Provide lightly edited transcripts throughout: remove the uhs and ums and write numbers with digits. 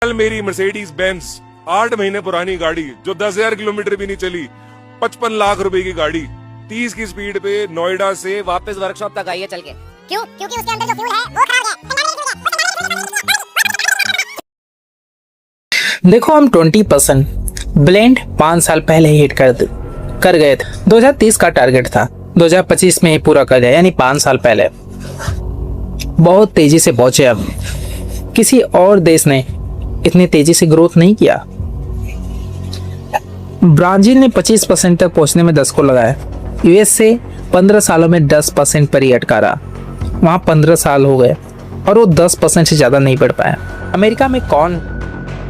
कल मेरी Mercedes Benz 8 महीने पुरानी गाड़ी जो 10,000 किलोमीटर भी नहीं चली, 55 लाख रुपए की गाड़ी 30 की स्पीड पे नोएडा से वापस वर्कशॉप तक आई है चल के। क्यों? क्योंकि उसके अंदर जो फ्यूल है वो खराब है। देखो हम 20% ब्लेंड 5 साल पहले हिट कर गए थे। 2030 का टारगेट था, 2025 में ही पूरा कर दिया, यानी 5 साल पहले। बहुत तेजी से पहुंचे। अब किसी और देश ने इतनी तेजी से ग्रोथ नहीं किया। ब्राजील ने 25% तक पहुंचने में 10 को लगाया। यूएस से 15 सालों में 10% पर ही अटका रहा। वहां 15 साल हो गए और वो 10% से ज्यादा नहीं बढ़ पाया। अमेरिका में कौन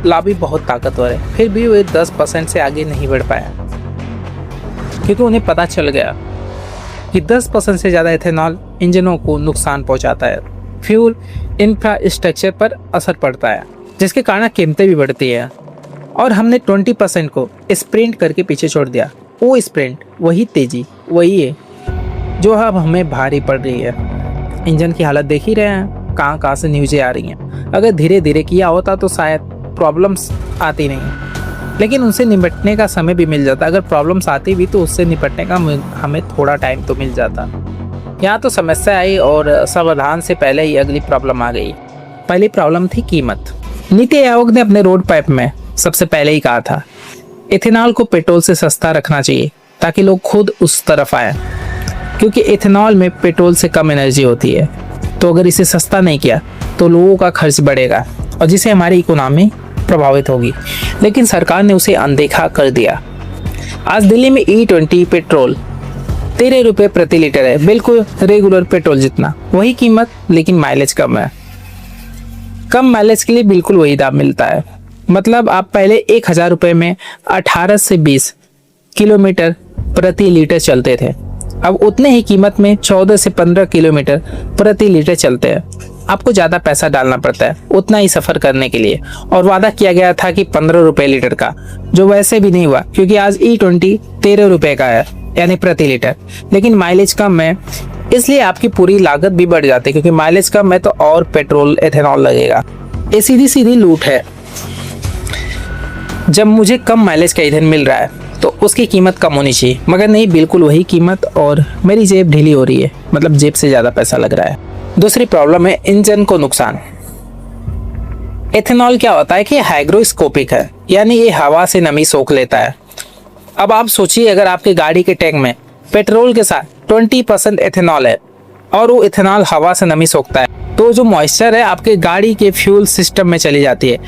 लॉबी बहुत ताकतवर है, फिर भी वे 10% से आगे नहीं बढ़ पाया, क्योंकि उन्हें पता चल गया कि 10% से ज्यादा इथेनॉल इंजनों को नुकसान पहुंचाता है, फ्यूल इंफ्रास्ट्रक्चर पर असर पड़ता है, जिसके कारण कीमतें भी बढ़ती है। और हमने 20% को स्प्रिंट करके पीछे छोड़ दिया। वो स्प्रिंट, वही तेजी, वही है जो अब हमें भारी पड़ रही है। इंजन की हालत देख ही रहे हैं, कहाँ से न्यूज़ें आ रही हैं। अगर धीरे धीरे किया होता तो शायद प्रॉब्लम्स आती नहीं, लेकिन उनसे निपटने का समय भी मिल जाता। अगर प्रॉब्लम्स आती भी तो उससे निपटने का हमें थोड़ा टाइम तो मिल जाता। यहाँ तो समस्या आई और समाधान से पहले ही अगली प्रॉब्लम आ गई। पहली प्रॉब्लम थी कीमत। नीति आयोग ने अपने रोड मैप में सबसे पहले ही कहा था इथेनॉल को पेट्रोल से सस्ता रखना चाहिए, ताकि लोग खुद उस तरफ आए, क्योंकि इथेनॉल में पेट्रोल से कम एनर्जी होती है। तो अगर इसे सस्ता नहीं किया तो लोगों का खर्च बढ़ेगा और जिससे हमारी इकोनॉमी प्रभावित होगी। लेकिन सरकार ने उसे अनदेखा कर दिया। आज दिल्ली में E20 पेट्रोल 13 रुपये प्रति लीटर है, बिल्कुल रेगुलर पेट्रोल जितना, वही कीमत, लेकिन माइलेज कम है। कम माइलेज के लिए बिल्कुल वही दाम मिलता है। मतलब आप पहले 1000 रुपये में 18 से 20 किलोमीटर प्रति लीटर चलते थे, अब उतने ही कीमत में 14 से 15 किलोमीटर प्रति लीटर चलते हैं। आपको ज़्यादा पैसा डालना पड़ता है उतना ही सफ़र करने के लिए। और वादा किया गया था कि 15 रुपये लीटर का, जो वैसे भी नहीं हुआ, क्योंकि आज E20 13 रुपये का है, यानी प्रति लीटर। लेकिन माइलेज कम है, इसलिए आपकी पूरी लागत भी बढ़ जाती है, क्योंकि माइलेज कम है तो और पेट्रोल इथेनॉल लगेगा। ये सीधी सीधी लूट है। जब मुझे कम माइलेज का ईंधन मिल रहा है तो उसकी कीमत कम होनी चाहिए, मगर नहीं, बिल्कुल वही कीमत, और मेरी जेब ढीली हो रही है, मतलब जेब से ज़्यादा पैसा लग रहा है। दूसरी प्रॉब्लम है इंजन को नुकसान। इथेनॉल क्या होता है कि हाइग्रोस्कोपिक है, यानी ये हवा से नमी सोख लेता है। अब आप सोचिए, अगर आपके गाड़ी के टैंक में पेट्रोल के साथ 20% इथेनॉल है और वो इथेनॉल हवा से नमी सोखता है, तो जो मॉइस्चर है आपके गाड़ी के फ्यूल सिस्टम में चली जाती है।